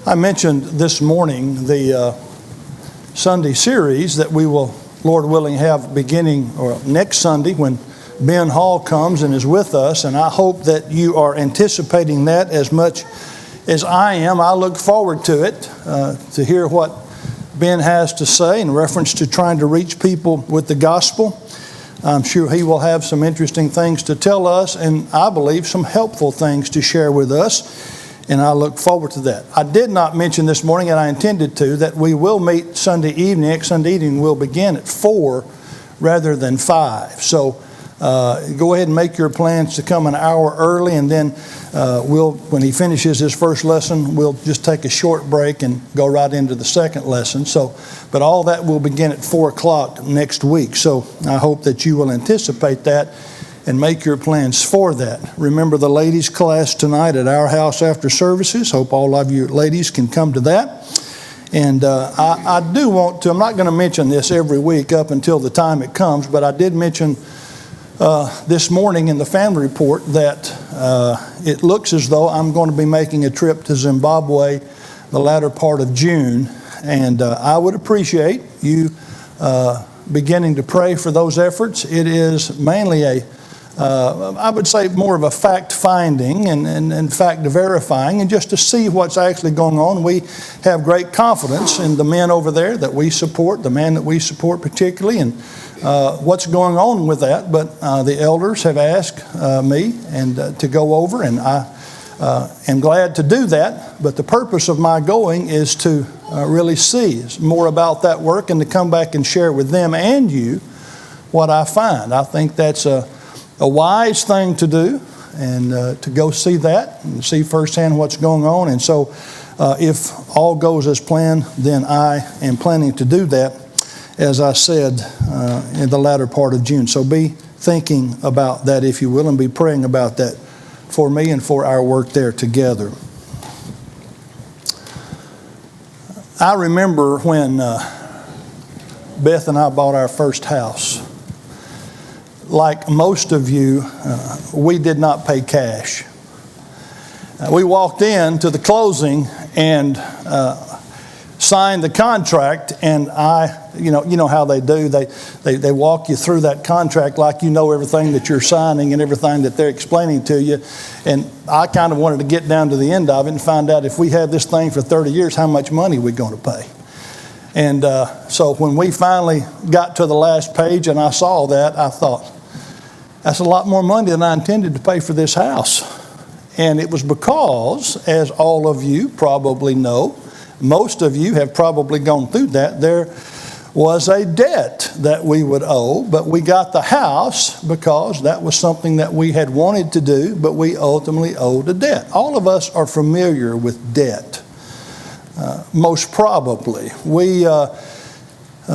I mentioned this morning the Sunday series that we will, Lord willing, have beginning or next Sunday when Ben Hall comes and is with us, and I hope that you are anticipating that as much as I am. I look forward to it, to hear what Ben has to say in reference to trying to reach people with the gospel. I'm sure he will have some interesting things to tell us, and I believe some helpful things to share with us, and I look forward to that. I did not mention this morning, and I intended to, that we will meet Sunday evening. Next Sunday evening will begin at 4 rather than 5. So go ahead and make your plans to come an hour early, and then when he finishes his first lesson, we'll just take a short break and go right into the second lesson. But all that will begin at 4 o'clock next week. So I hope that you will anticipate that and make your plans for that. Remember the ladies' class tonight at our house after services. Hope all of you ladies can come to that. And I do want to, I'm not going to mention this every week up until the time it comes, but I did mention this morning in the family report that it looks as though I'm going to be making a trip to Zimbabwe the latter part of June. And I would appreciate you beginning to pray for those efforts. It is mainly I would say more of a fact-finding and fact-verifying, and just to see what's actually going on. We have great confidence in the men over there that we support, the man that we support particularly, and what's going on with that. But the elders have asked me to go over, and I am glad to do that. But the purpose of my going is to really see more about that work and to come back and share with them and you what I find. I think that's a wise thing to do, and to go see that and see firsthand what's going on. And so if all goes as planned, then I am planning to do that, as I said, in the latter part of June. So be thinking about that, if you will, and be praying about that for me and for our work there together. I remember when Beth and I bought our first house. Like most of you, we did not pay cash. We walked in to the closing and signed the contract, and you know how they do. They walk you through that contract like you know everything that you're signing and everything that they're explaining to you. And I kind of wanted to get down to the end of it and find out, if we had this thing for 30 years, how much money we're going to pay. And so when we finally got to the last page and I saw that, I thought, that's a lot more money than I intended to pay for this house. And it was because, as all of you probably know, most of you have probably gone through that, there was a debt that we would owe, but we got the house because that was something that we had wanted to do, but we ultimately owed a debt. All of us are familiar with debt, most probably. We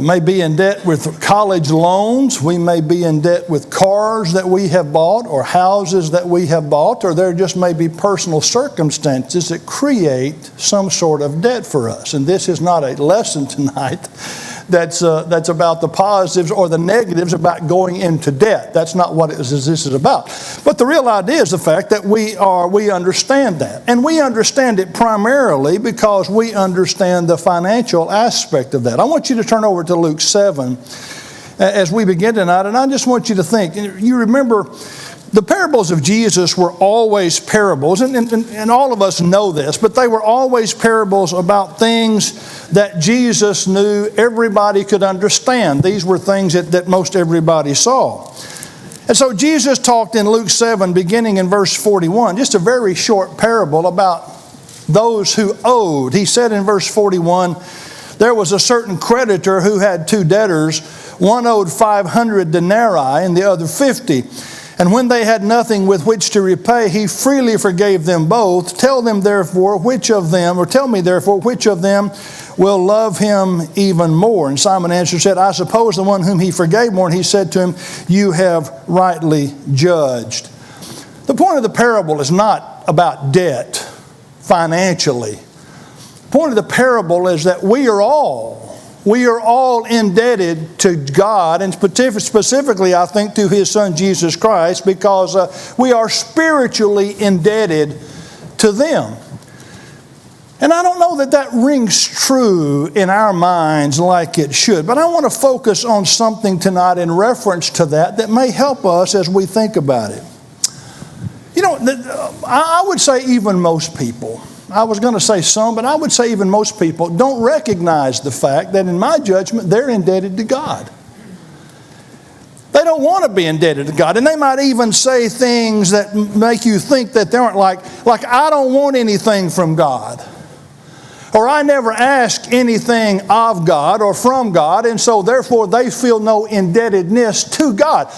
may be in debt with college loans. We may be in debt with cars that we have bought or houses that we have bought, or there just may be personal circumstances that create some sort of debt for us. And this is not a lesson tonight that's about the positives or the negatives about going into debt. That's not what this is about. But the real idea is the fact that we understand that. And we understand it primarily because we understand the financial aspect of that. I want you to turn over to Luke 7 as we begin tonight, and I just want you to think. You remember, the parables of Jesus were always parables, and all of us know this, but they were always parables about things that Jesus knew everybody could understand. These were things that most everybody saw. And so Jesus talked in Luke 7, beginning in verse 41, just a very short parable about those who owed. He said in verse 41, there was a certain creditor who had two debtors. One owed 500 denarii and the other 50. And when they had nothing with which to repay, he freely forgave them both. Tell me therefore which of them will love him even more. And Simon answered, said, I suppose the one whom he forgave more. And he said to him, you have rightly judged. The point of the parable is not about debt financially. The point of the parable is that we are all indebted to God, and specifically, I think, to His Son, Jesus Christ, because we are spiritually indebted to them. And I don't know that that rings true in our minds like it should, but I want to focus on something tonight in reference to that may help us as we think about it. You know, I would say even most people, I was going to say some, but I would say even most people don't recognize the fact that in my judgment, they're indebted to God. They don't want to be indebted to God. And they might even say things that make you think that they aren't like I don't want anything from God. Or I never ask anything of God or from God, and so therefore they feel no indebtedness to God.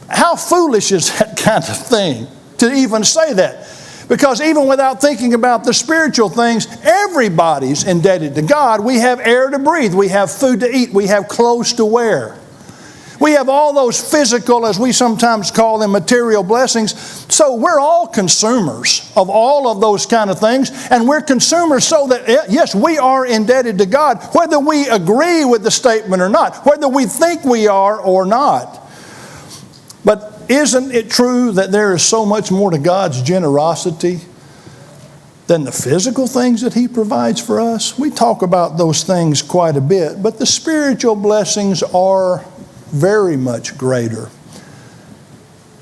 How foolish is that kind of thing to even say that? Because even without thinking about the spiritual things, everybody's indebted to God. We have air to breathe. We have food to eat. We have clothes to wear. We have all those physical, as we sometimes call them, material blessings. So we're all consumers of all of those kind of things. And we're consumers so that, yes, we are indebted to God, whether we agree with the statement or not, whether we think we are or not. But isn't it true that there is so much more to God's generosity than the physical things that He provides for us? We talk about those things quite a bit, but the spiritual blessings are very much greater.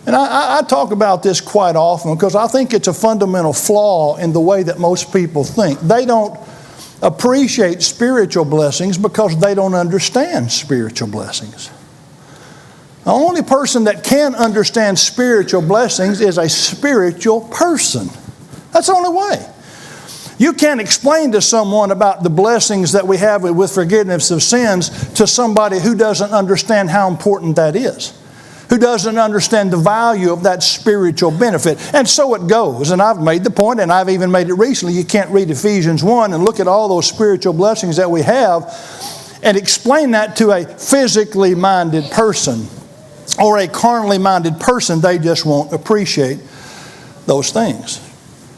And I talk about this quite often because I think it's a fundamental flaw in the way that most people think. They don't appreciate spiritual blessings because they don't understand spiritual blessings. The only person that can understand spiritual blessings is a spiritual person. That's the only way. You can't explain to someone about the blessings that we have with forgiveness of sins to somebody who doesn't understand how important that is, who doesn't understand the value of that spiritual benefit. And so it goes. And I've made the point, and I've even made it recently, you can't read Ephesians 1 and look at all those spiritual blessings that we have and explain that to a physically minded person or a carnally minded person. They just won't appreciate those things.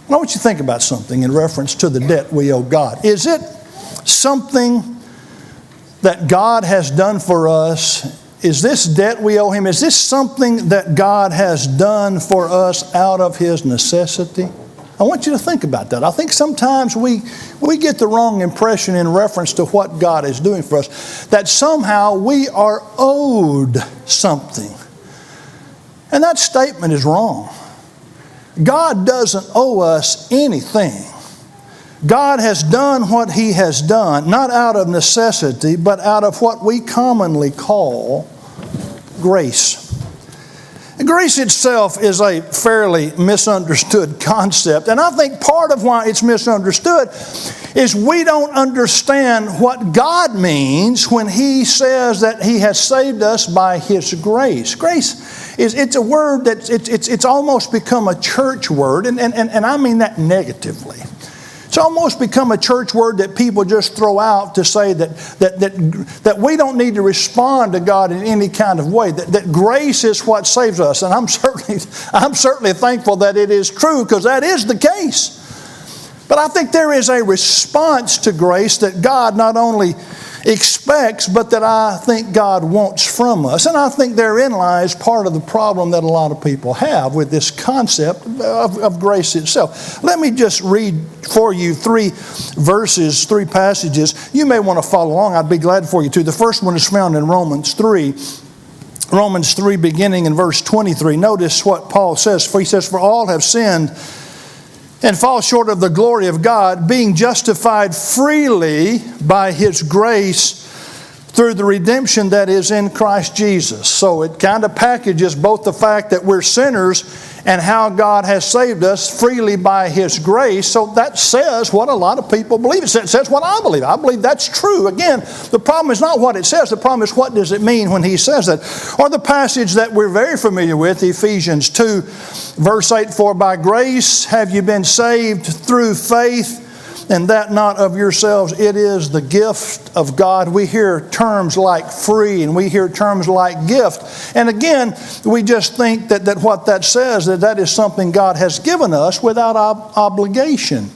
I want you to think about something in reference to the debt we owe God. Is it something that God has done for us? Is this debt we owe Him? Is this something that God has done for us out of His necessity? I want you to think about that. I think sometimes we get the wrong impression in reference to what God is doing for us, that somehow we are owed something. And that statement is wrong. God doesn't owe us anything. God has done what He has done, not out of necessity, but out of what we commonly call grace. Grace itself is a fairly misunderstood concept, and I think part of why it's misunderstood is we don't understand what God means when He says that He has saved us by His grace. Grace it's a word that it's almost become a church word, and I mean that negatively. It's almost become a church word that people just throw out to say that we don't need to respond to God in any kind of way, that grace is what saves us. And I'm certainly thankful that it is true, because that is the case. But I think there is a response to grace that God not only expects, but that I think God wants from us. And I think therein lies part of the problem that a lot of people have with this concept of grace itself. Let me just read for you three passages. You may want to follow along. I'd be glad for you to. The first one is found in Romans 3. Romans 3, beginning in verse 23. Notice what Paul says. For he says, "For all have sinned and fall short of the glory of God, being justified freely by His grace through the redemption that is in Christ Jesus." So it kind of packages both the fact that we're sinners and how God has saved us freely by His grace. So that says what a lot of people believe. It says what I believe. I believe that's true. Again, the problem is not what it says. The problem is what does it mean when he says that. Or the passage that we're very familiar with, Ephesians 2, verse 8, "For by grace have you been saved through faith, and that not of yourselves, it is the gift of God." We hear terms like free, and we hear terms like gift. And again, we just think that what that says, that is something God has given us without obligation.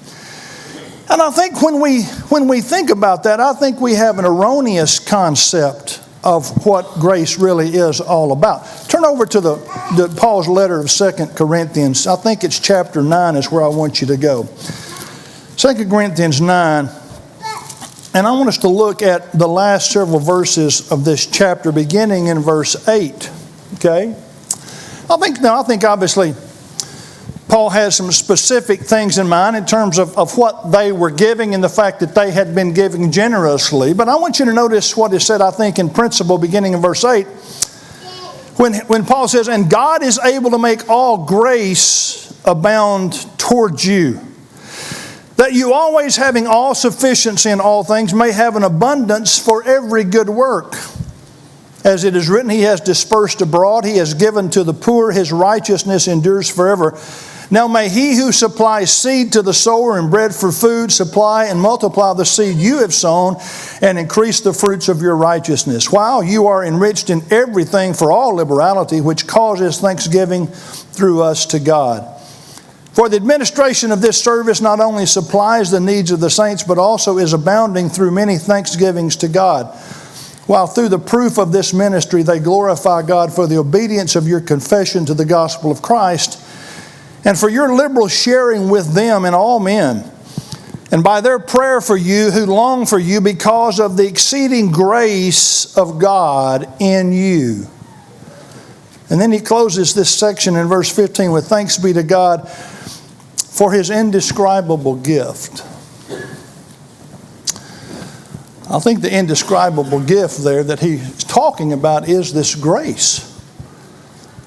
And I think when we think about that, I think we have an erroneous concept of what grace really is all about. Turn over to Paul's letter of 2 Corinthians. I think it's chapter 9 is where I want you to go. 2 Corinthians 9, and I want us to look at the last several verses of this chapter, beginning in verse 8. Okay? I think obviously Paul has some specific things in mind in terms of what they were giving and the fact that they had been giving generously. But I want you to notice what is said, I think, in principle, beginning in verse 8. When Paul says, "And God is able to make all grace abound towards you, that you always having all sufficiency in all things may have an abundance for every good work. As it is written, He has dispersed abroad, He has given to the poor, His righteousness endures forever. Now may He who supplies seed to the sower and bread for food supply and multiply the seed you have sown and increase the fruits of your righteousness, while you are enriched in everything for all liberality, which causes thanksgiving through us to God. For the administration of this service not only supplies the needs of the saints, but also is abounding through many thanksgivings to God. While through the proof of this ministry they glorify God for the obedience of your confession to the gospel of Christ, and for your liberal sharing with them and all men, and by their prayer for you who long for you because of the exceeding grace of God in you." And then he closes this section in verse 15 with "Thanks be to God for His indescribable gift." I think the indescribable gift there that he's talking about is this grace,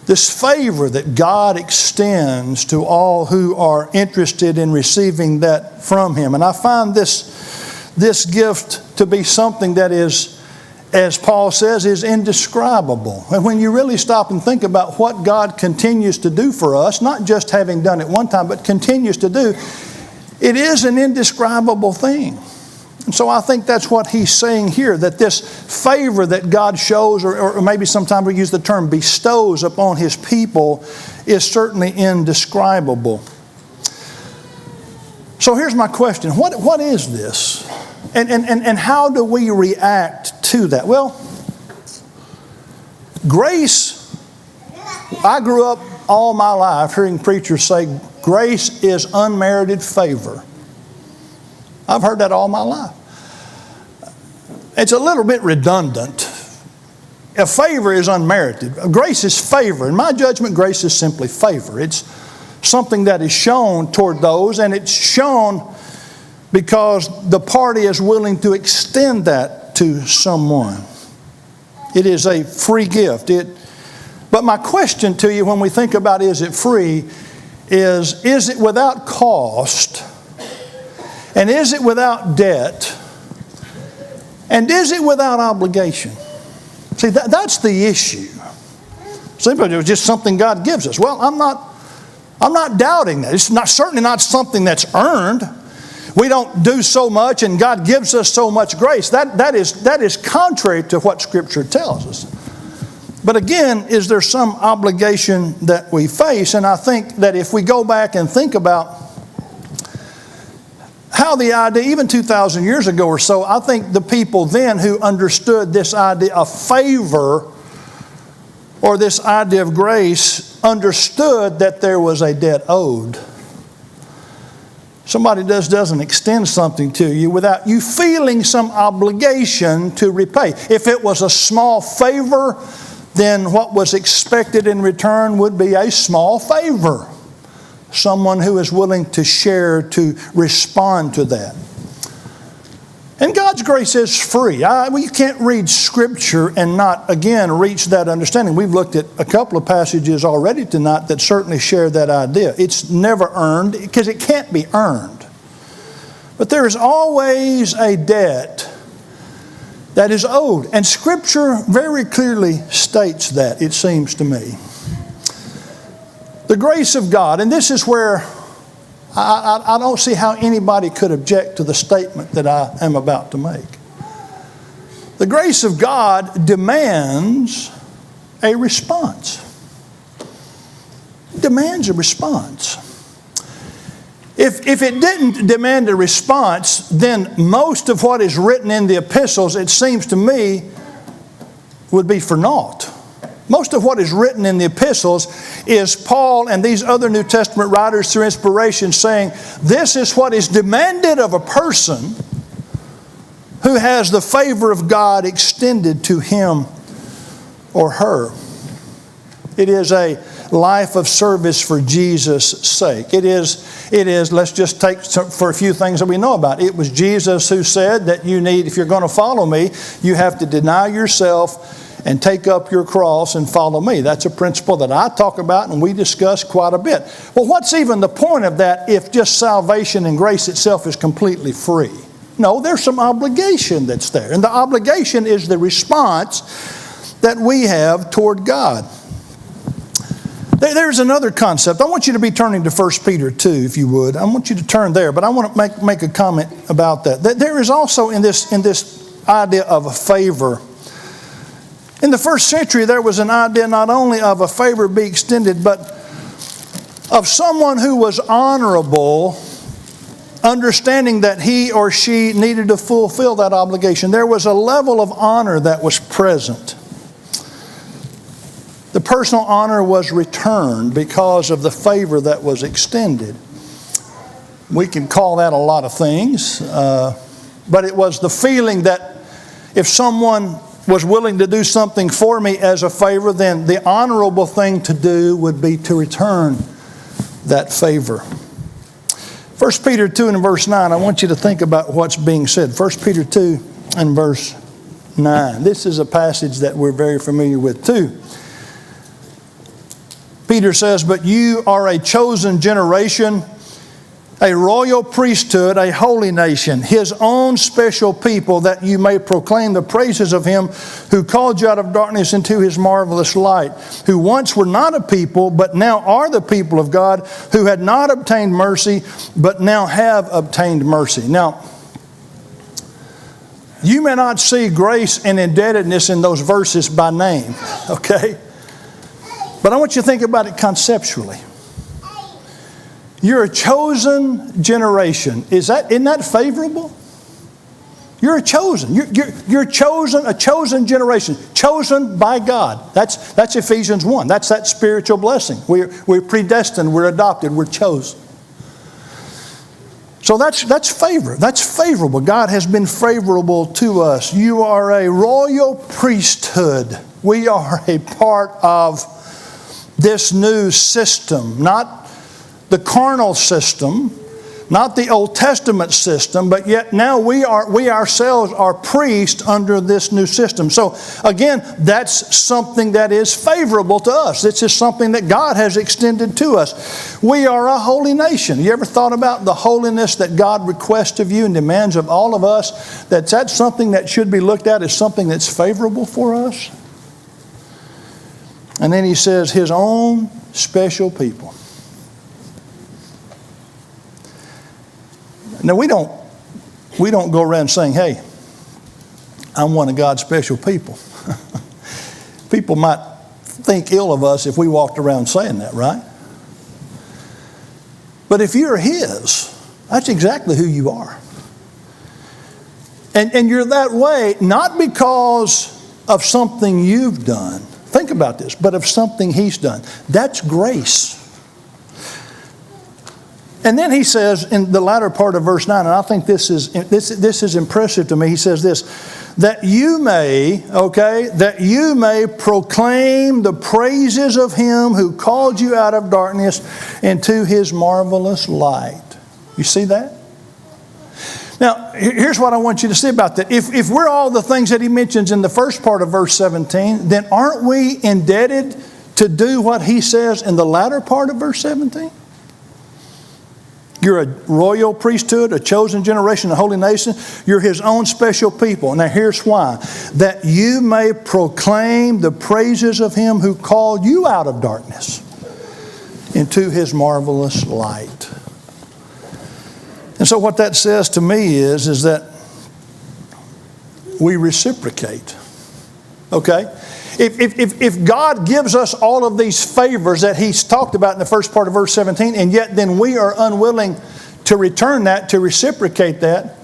this favor that God extends to all who are interested in receiving that from Him. And I find this gift to be something that is, as Paul says, is indescribable. And when you really stop and think about what God continues to do for us, not just having done it one time, but continues to do, it is an indescribable thing. And so I think that's what he's saying here, that this favor that God shows, or maybe sometimes we use the term bestows upon His people, is certainly indescribable. So here's my question. What is this? And how do we react to that? Well, grace, I grew up all my life hearing preachers say grace is unmerited favor. I've heard that all my life. It's a little bit redundant. A favor is unmerited. Grace is favor. In my judgment, grace is simply favor. It's something that is shown toward those, and it's shown because the party is willing to extend that to someone. It is a free gift. But my question to you when we think about is it free is it without cost? And is it without debt? And is it without obligation? See, that's the issue. Simply, it was just something God gives us. Well, I'm not doubting that. It's certainly not something that's earned. We don't do so much and God gives us so much grace. That is contrary to what Scripture tells us. But again, is there some obligation that we face? And I think that if we go back and think about how the idea, even 2,000 years ago or so, I think the people then who understood this idea of favor or this idea of grace understood that there was a debt owed. Somebody doesn't extend something to you without you feeling some obligation to repay. If it was a small favor, then what was expected in return would be a small favor. Someone who is willing to share, to respond to that. And God's grace is free. You can't read Scripture and not, again, reach that understanding. We've looked at a couple of passages already tonight that certainly share that idea. It's never earned because it can't be earned. But there is always a debt that is owed. And Scripture very clearly states that, it seems to me. The grace of God, and this is where I don't see how anybody could object to the statement that I am about to make. The grace of God demands a response. It demands a response. If it didn't demand a response, then most of what is written in the epistles, it seems to me, would be for naught. Most of what is written in the epistles is Paul and these other New Testament writers through inspiration saying, this is what is demanded of a person who has the favor of God extended to him or her. It is a life of service for Jesus' sake. It is, let's just take for a few things that we know about. It was Jesus who said that if you're going to follow me, you have to deny yourself and take up your cross and follow me. That's a principle that I talk about and we discuss quite a bit. Well, what's even the point of that if just salvation and grace itself is completely free? No, there's some obligation that's there. And the obligation is the response that we have toward God. There's another concept. I want you to be turning to 1 Peter 2, if you would. I want you to turn there, but I want to make a comment about that. There is also in this idea of a favor. In the first century, there was an idea not only of a favor be extended, but of someone who was honorable, understanding that he or she needed to fulfill that obligation. There was a level of honor that was present. The personal honor was returned because of the favor that was extended. We can call that a lot of things, but it was the feeling that if someone was willing to do something for me as a favor, then the honorable thing to do would be to return that favor. 1 Peter 2 and verse 9, I want you to think about what's being said. 1 Peter 2 and verse 9. This is a passage that we're very familiar with too. Peter says, but you are a chosen generation, a royal priesthood, a holy nation, his own special people, that you may proclaim the praises of him who called you out of darkness into his marvelous light, who once were not a people, but now are the people of God, who had not obtained mercy, but now have obtained mercy. Now, you may not see grace and indebtedness in those verses by name, okay? But I want you to think about it conceptually. You're a chosen generation. Isn't that favorable? You're a chosen. You're chosen, a chosen generation, chosen by God. That's Ephesians 1. That's that spiritual blessing. We're predestined. We're adopted. We're chosen. So that's favor. That's favorable. God has been favorable to us. You are a royal priesthood. We are a part of this new system, not the carnal system, not the Old Testament system, but yet now we ourselves are priests under this new system. So again, that's something that is favorable to us. This is something that God has extended to us. We are a holy nation. You ever thought about the holiness that God requests of you and demands of all of us? That's something that should be looked at as something that's favorable for us. And then he says, his own special people. Now, we don't go around saying, hey, I'm one of God's special people. People might think ill of us if we walked around saying that, right? But if you're his, that's exactly who you are. And you're that way not because of something you've done. Think about this, but of something he's done. That's grace. And then he says in the latter part of verse 9, and I think this is impressive to me. He says this, that you may proclaim the praises of him who called you out of darkness into his marvelous light. You see that? Now, here's what I want you to see about that. If we're all the things that he mentions in the first part of verse 17, then aren't we indebted to do what he says in the latter part of verse 17? You're a royal priesthood, a chosen generation, a holy nation. You're his own special people. Now here's why. That you may proclaim the praises of him who called you out of darkness into his marvelous light. And so what that says to me is that we reciprocate. Okay? If God gives us all of these favors that he's talked about in the first part of verse 17, and yet then we are unwilling to return that, to reciprocate that,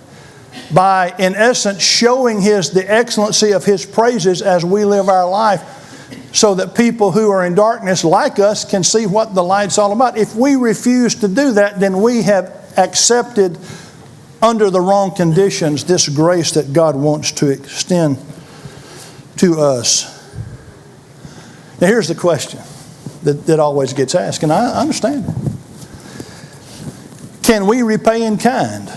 by in essence showing the excellency of his praises as we live our life, so that people who are in darkness like us can see what the light's all about. If we refuse to do that, then we have accepted under the wrong conditions this grace that God wants to extend to us. Now here's the question that always gets asked, and I understand it. Can we repay in kind?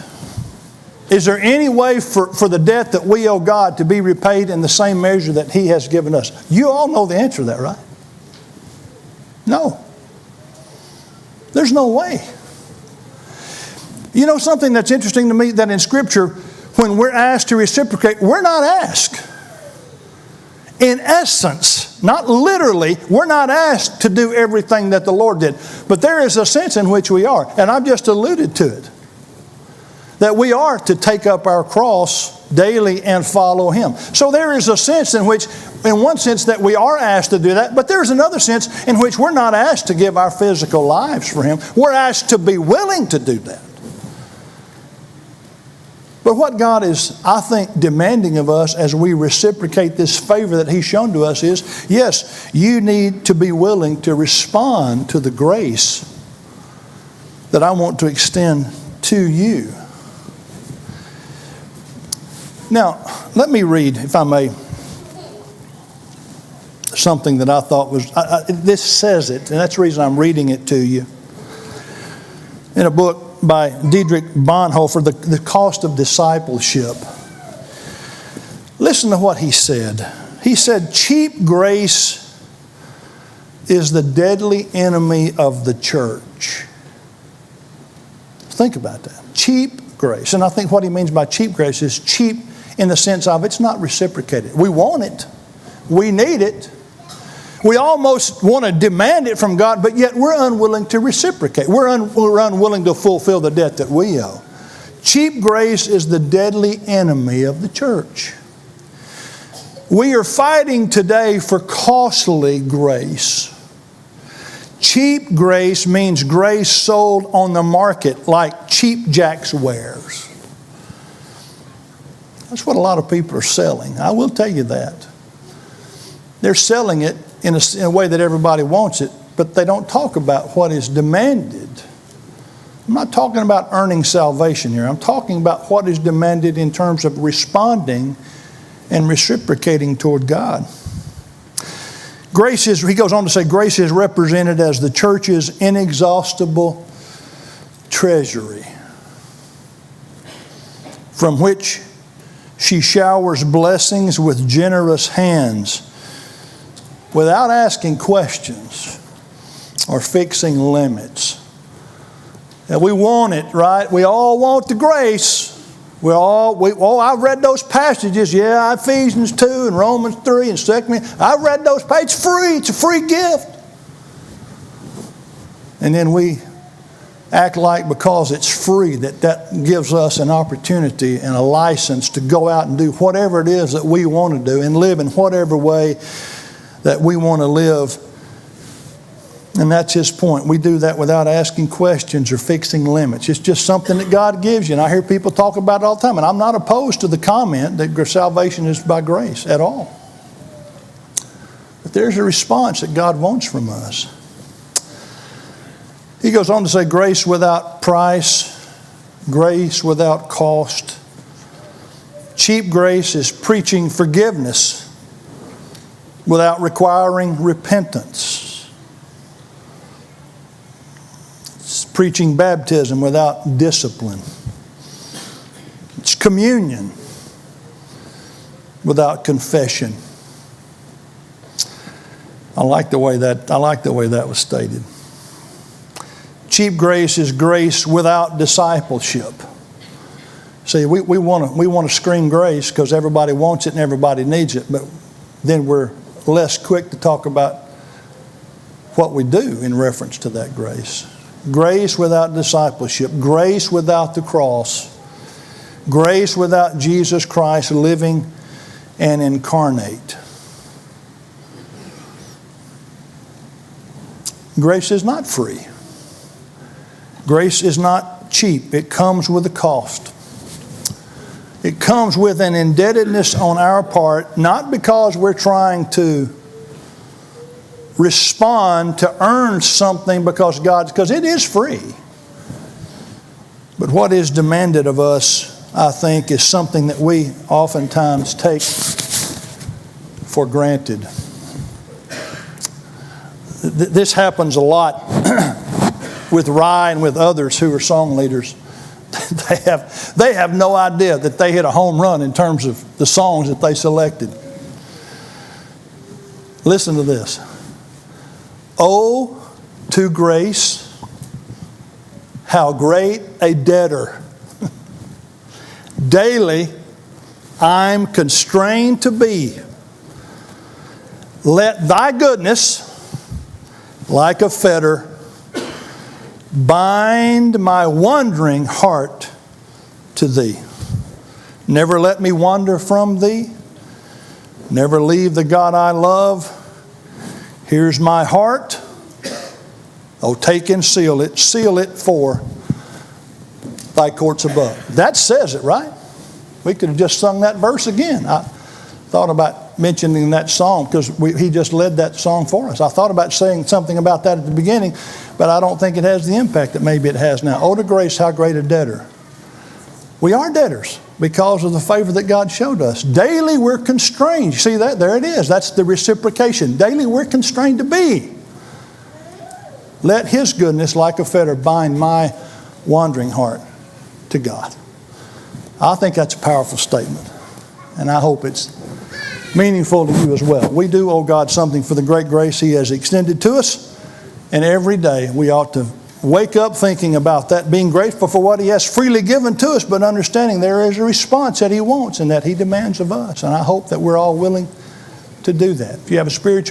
Is there any way for the debt that we owe God to be repaid in the same measure that He has given us? You all know the answer to that, right? No. There's no way. You know something that's interesting to me, that in Scripture, when we're asked to reciprocate, we're not asked. In essence, not literally, we're not asked to do everything that the Lord did. But there is a sense in which we are, and I've just alluded to it. That we are to take up our cross daily and follow Him. So there is a sense in which, in one sense, that we are asked to do that, but there's another sense in which we're not asked to give our physical lives for Him. We're asked to be willing to do that. But what God is, I think, demanding of us as we reciprocate this favor that He's shown to us is, yes, you need to be willing to respond to the grace that I want to extend to you. Now, let me read, if I may, something that I thought was, this says it, and that's the reason I'm reading it to you. In a book by Dietrich Bonhoeffer, The Cost of Discipleship. Listen to what he said. He said, cheap grace is the deadly enemy of the church. Think about that. Cheap grace. And I think what he means by cheap grace is cheap in the sense of it's not reciprocated. We want it. We need it. We almost want to demand it from God, but yet we're unwilling to reciprocate. We're unwilling to fulfill the debt that we owe. Cheap grace is the deadly enemy of the church. We are fighting today for costly grace. Cheap grace means grace sold on the market like Cheap Jack's wares. That's what a lot of people are selling. I will tell you that. They're selling it in a way that everybody wants it, but they don't talk about what is demanded. I'm not talking about earning salvation here. I'm talking about what is demanded in terms of responding and reciprocating toward God. Grace is, he goes on to say, grace is represented as the church's inexhaustible treasury, from which she showers blessings with generous hands, without asking questions or fixing limits. And we want it, right? We all want the grace. I've read those passages. Yeah, Ephesians 2 and Romans 3 and 2 Corinthians. I've read those pages. It's free. It's a free gift. And then we act like because it's free that gives us an opportunity and a license to go out and do whatever it is that we want to do and live in whatever way that we want to live. And that's his point. We do that without asking questions or fixing limits. It's just something that God gives you. And I hear people talk about it all the time. And I'm not opposed to the comment that salvation is by grace at all. But there's a response that God wants from us. He goes on to say, grace without price, grace without cost. Cheap grace is preaching forgiveness without requiring repentance. It's preaching baptism without discipline. It's communion without confession. I like the way that was stated. Cheap grace is grace without discipleship. See, we want to scream grace because everybody wants it and everybody needs it, but then we're less quick to talk about what we do in reference to that grace. Grace without discipleship, grace without the cross, grace without Jesus Christ living and incarnate. Grace is not free. Grace is not cheap. It comes with a cost. It comes with an indebtedness on our part, not because we're trying to respond to earn something because it is free. But what is demanded of us, I think, is something that we oftentimes take for granted. This happens a lot with Rye and with others who are song leaders. They have no idea that they hit a home run in terms of the songs that they selected. Listen to this. Oh, to grace, how great a debtor. Daily I'm constrained to be. Let thy goodness, like a fetter, bind my wandering heart to thee. Never let me wander from thee. Never leave the God I love. Here's my heart. Oh, take and seal it. Seal it for thy courts above. That says it, right? We could have just sung that verse again. I thought about mentioning that song because he just led that song for us. I thought about saying something about that at the beginning, but I don't think it has the impact that maybe it has now. Oh, to grace, how great a debtor. We are debtors because of the favor that God showed us. Daily we're constrained. You see that? There it is. That's the reciprocation. Daily we're constrained to be. Let His goodness, like a fetter, bind my wandering heart to God. I think that's a powerful statement, and I hope it's meaningful to you as well. We do owe God something for the great grace He has extended to us, and every day we ought to wake up thinking about that, being grateful for what He has freely given to us, but understanding there is a response that He wants and that He demands of us. And I hope that we're all willing to do that. If you have a spiritual